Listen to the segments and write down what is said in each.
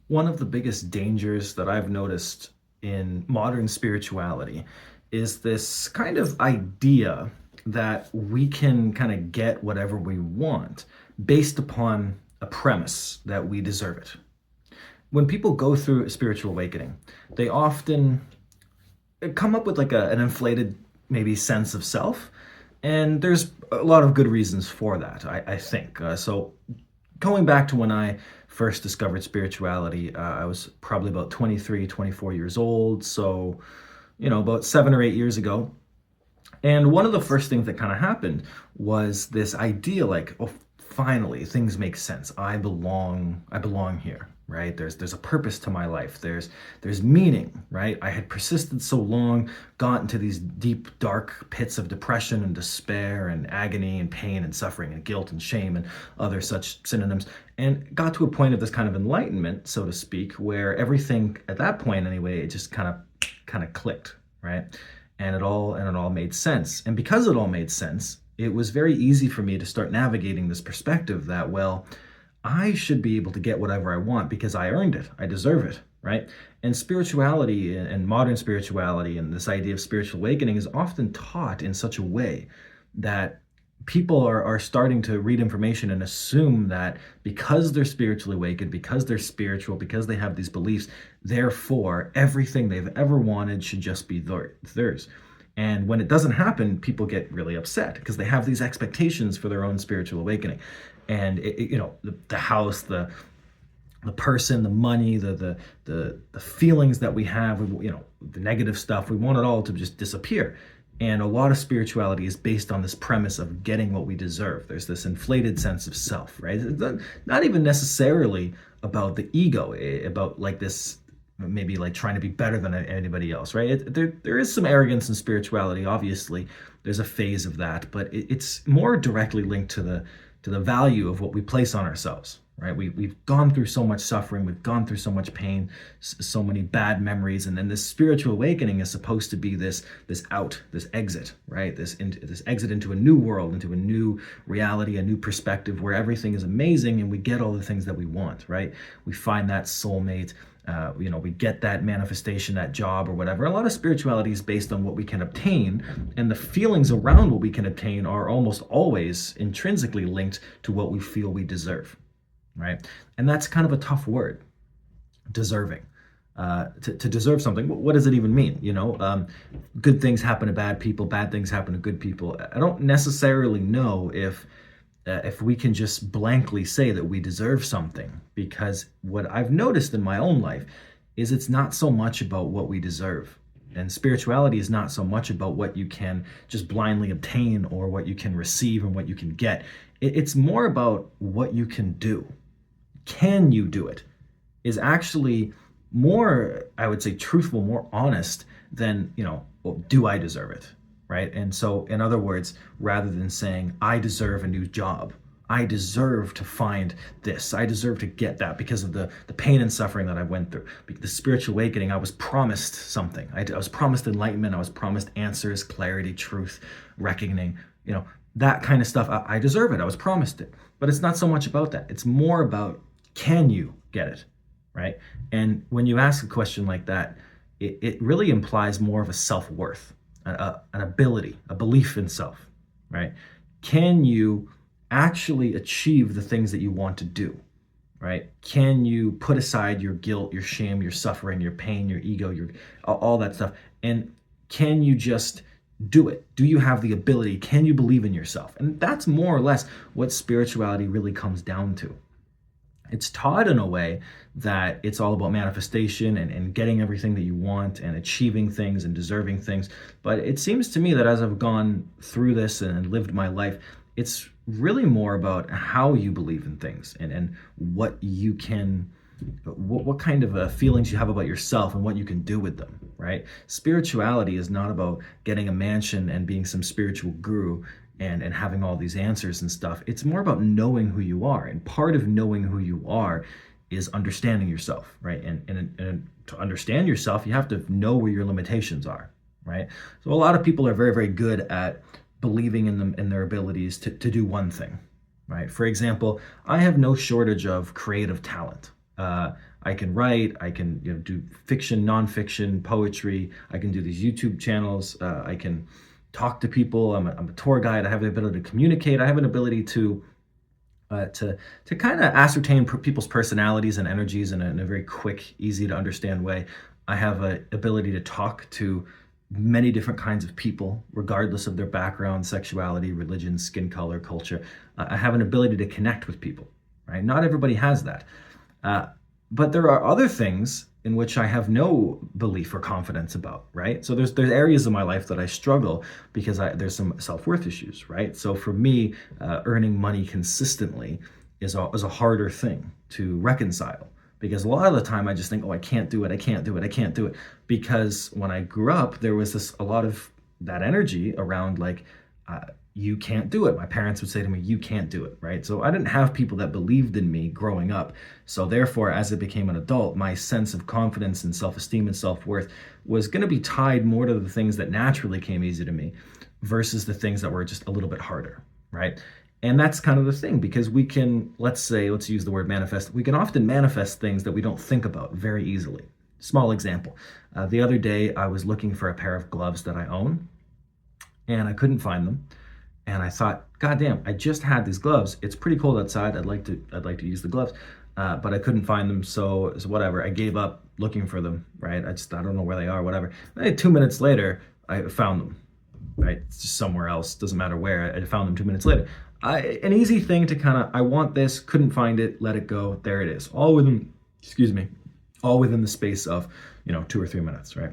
One of the biggest dangers that I've noticed in modern spirituality is this kind of idea that we can kind of get whatever we want based upon a premise that we deserve it. When people go through a spiritual awakening, they often come up with like an inflated maybe sense of self, and there's a lot of good reasons for that, I think. So going back to when I first discovered spirituality, I was probably about 23, 24 years old. So, about 7 or 8 years ago. And one of the first things that kind of happened was this idea like, oh, finally, things make sense. I belong here, right? There's a purpose to my life. There's meaning, right? I had persisted so long, got into these deep, dark pits of depression and despair and agony and pain and suffering and guilt and shame and other such synonyms, and got to a point of this kind of enlightenment, so to speak, where everything at that point anyway, it just kind of clicked, right? And it all made sense. And because it all made sense, it was very easy for me to start navigating this perspective that, well, I should be able to get whatever I want because I earned it. I deserve it, right? And spirituality and modern spirituality and this idea of spiritual awakening is often taught in such a way that people are starting to read information and assume that because they're spiritually awakened, because they're spiritual, because they have these beliefs, therefore everything they've ever wanted should just be theirs. And when it doesn't happen, people get really upset because they have these expectations for their own spiritual awakening. And the house, the person, the money, the feelings that we have, the negative stuff, we want it all to just disappear. And a lot of spirituality is based on this premise of getting what we deserve. There's this inflated sense of self, right? It's not even necessarily about the ego, about like this, maybe like trying to be better than anybody else, right? There is some arrogance in spirituality, obviously. There's a phase of that, but it's more directly linked to the value of what we place on ourselves, right? We've gone through so much suffering, we've gone through so much pain, so many bad memories, and then this spiritual awakening is supposed to be this exit, right? This exit into a new world, into a new reality, a new perspective where everything is amazing and we get all the things that we want, right? We find that soulmate. We get that manifestation, that job or whatever. A lot of spirituality is based on what we can obtain, and the feelings around what we can obtain are almost always intrinsically linked to what we feel we deserve, right? And that's kind of a tough word, deserving. To deserve something, what does it even mean? Good things happen to bad people, bad things happen to good people. I don't necessarily know if we can just blankly say that we deserve something, because what I've noticed in my own life is it's not so much about what we deserve. And spirituality is not so much about what you can just blindly obtain or what you can receive and what you can get. It's more about what you can do. Can you do it? Is actually more, I would say, truthful, more honest than, well, do I deserve it? Right? And so, in other words, rather than saying, I deserve a new job, I deserve to find this, I deserve to get that because of the pain and suffering that I went through. The spiritual awakening, I was promised something. I was promised enlightenment, I was promised answers, clarity, truth, reckoning, that kind of stuff. I deserve it, I was promised it. But it's not so much about that. It's more about, can you get it? Right? And when you ask a question like that, it really implies more of a self-worth, an ability, a belief in self, right? Can you actually achieve the things that you want to do, right? Can you put aside your guilt, your shame, your suffering, your pain, your ego, all that stuff? And can you just do it? Do you have the ability? Can you believe in yourself? And that's more or less what spirituality really comes down to. It's taught in a way that it's all about manifestation and getting everything that you want and achieving things and deserving things. But it seems to me that as I've gone through this and lived my life, it's really more about how you believe in things and what you can, what kind of feelings you have about yourself and what you can do with them, right? Spirituality is not about getting a mansion and being some spiritual guru and having all these answers and stuff. It's more about knowing who you are. And part of knowing who you are is understanding yourself, right? And to understand yourself, you have to know where your limitations are, right? So a lot of people are very, very good at believing in them and their abilities to do one thing, right? For example, I have no shortage of creative talent. I can write, I can do fiction, nonfiction, poetry. I can do these YouTube channels. I can talk to people. I'm a tour guide. I have the ability to communicate. I have an ability to kind of ascertain people's personalities and energies in a very quick, easy to understand way. I have an ability to talk to many different kinds of people, regardless of their background, sexuality, religion, skin color, culture. I have an ability to connect with people, right? Not everybody has that. Uh, but there are other things in which I have no belief or confidence about, right? So there's areas of my life that I struggle because there's some self-worth issues, right? So for me, earning money consistently is a harder thing to reconcile, because a lot of the time I just think, oh, I can't do it, I can't do it, I can't do it. Because when I grew up, there was a lot of that energy around like, you can't do it. My parents would say to me, you can't do it, right? So I didn't have people that believed in me growing up. So therefore, as I became an adult, my sense of confidence and self-esteem and self-worth was going to be tied more to the things that naturally came easy to me versus the things that were just a little bit harder, right? And that's kind of the thing, because we can, let's use the word manifest. We can often manifest things that we don't think about very easily. Small example. The other day, I was looking for a pair of gloves that I own, and I couldn't find them. And I thought, God damn, I just had these gloves. It's pretty cold outside. I'd like to use the gloves, but I couldn't find them. So whatever. I gave up looking for them. Right. I don't know where they are. Whatever. And 2 minutes later, I found them. Right. It's just somewhere else. Doesn't matter where. I found them 2 minutes later. An easy thing to kind of, I want this. Couldn't find it. Let it go. There it is. All within the space of 2 or 3 minutes. Right.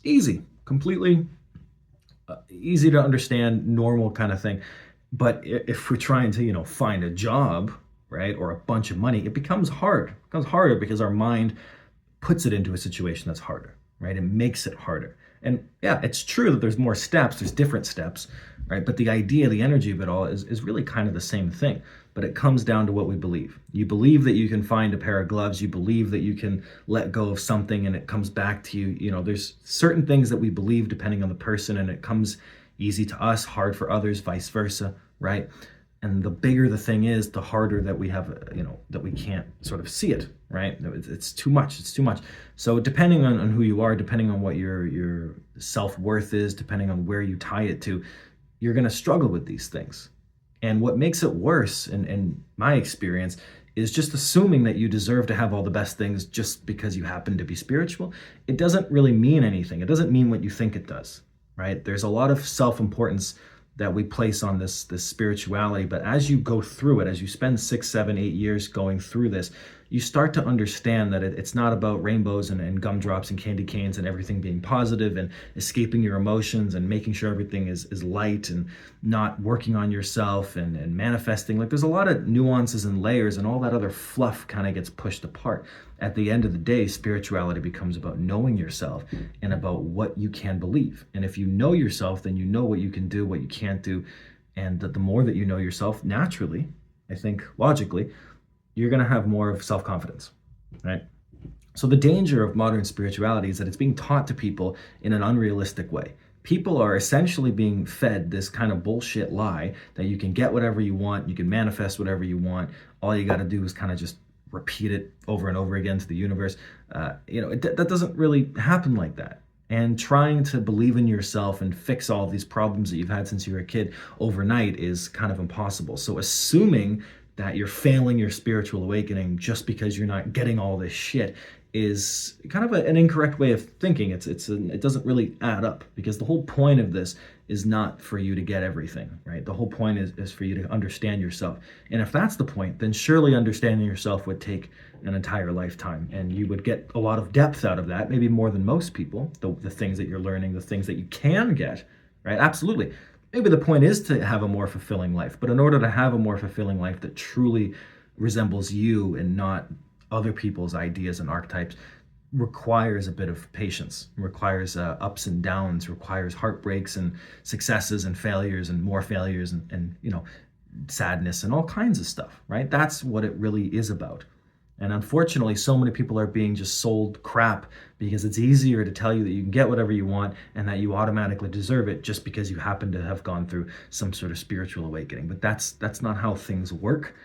Easy. Completely. Easy to understand, normal kind of thing. But if we're trying to, find a job, right, or a bunch of money, it becomes hard. It becomes harder because our mind puts it into a situation that's harder, right? It makes it harder. And yeah, it's true that there's more steps, there's different steps, right? But the idea, the energy of it all is really kind of the same thing. But it comes down to what we believe. You believe that you can find a pair of gloves. You believe that you can let go of something and it comes back to you. There's certain things that we believe depending on the person, and it comes easy to us, hard for others, vice versa, right? And the bigger the thing is, the harder that we have, that we can't sort of see it, right? It's too much. It's too much. So depending on who you are, depending on what your self-worth is, depending on where you tie it to, you're going to struggle with these things. And what makes it worse, in my experience, is just assuming that you deserve to have all the best things just because you happen to be spiritual. It doesn't really mean anything. It doesn't mean what you think it does, right? There's a lot of self-importance that we place on this spirituality, but as you go through it, as you spend 6, 7, 8 years going through this, you start to understand that it's not about rainbows and gumdrops and candy canes and everything being positive and escaping your emotions and making sure everything is light and not working on yourself and manifesting. Like, there's a lot of nuances and layers, and all that other fluff kind of gets pushed apart. At the end of the day, spirituality becomes about knowing yourself and about what you can believe. And if you know yourself, then you know what you can do, what you can't do. And that the more that you know yourself, naturally, I think logically, you're going to have more of self-confidence, right? So the danger of modern spirituality is that it's being taught to people in an unrealistic way. People are essentially being fed this kind of bullshit lie that you can get whatever you want, you can manifest whatever you want. All you got to do is kind of just repeat it over and over again to the universe. That doesn't really happen like that. And trying to believe in yourself and fix all of these problems that you've had since you were a kid overnight is kind of impossible. So assuming that you're failing your spiritual awakening just because you're not getting all this shit is kind of an incorrect way of thinking. It doesn't really add up, because the whole point of this is not for you to get everything, right? The whole point is for you to understand yourself. And if that's the point, then surely understanding yourself would take an entire lifetime, and you would get a lot of depth out of that, maybe more than most people, the things that you're learning, the things that you can get, right? Absolutely. Maybe the point is to have a more fulfilling life, but in order to have a more fulfilling life that truly resembles you and not other people's ideas and archetypes, requires a bit of patience, requires ups and downs, requires heartbreaks and successes and failures and more failures and sadness and all kinds of stuff, right? That's what it really is about. And unfortunately, so many people are being just sold crap because it's easier to tell you that you can get whatever you want and that you automatically deserve it just because you happen to have gone through some sort of spiritual awakening. But that's not how things work.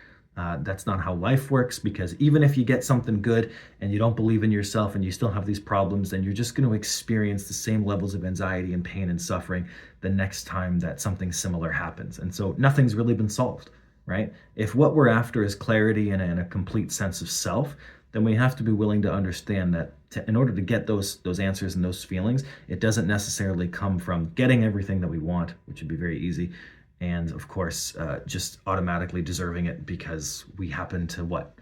That's not how life works, because even if you get something good and you don't believe in yourself and you still have these problems, then you're just going to experience the same levels of anxiety and pain and suffering the next time that something similar happens. And so nothing's really been solved, right? If what we're after is clarity and a complete sense of self, then we have to be willing to understand that in order to get those answers and those feelings, it doesn't necessarily come from getting everything that we want, which would be very easy, and of course, just automatically deserving it because we happen to what?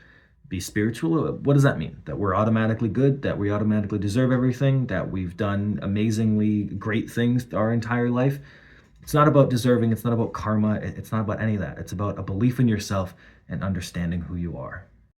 Be spiritual? What does that mean? That we're automatically good? That we automatically deserve everything? That we've done amazingly great things our entire life? It's not about deserving. It's not about karma. It's not about any of that. It's about a belief in yourself and understanding who you are.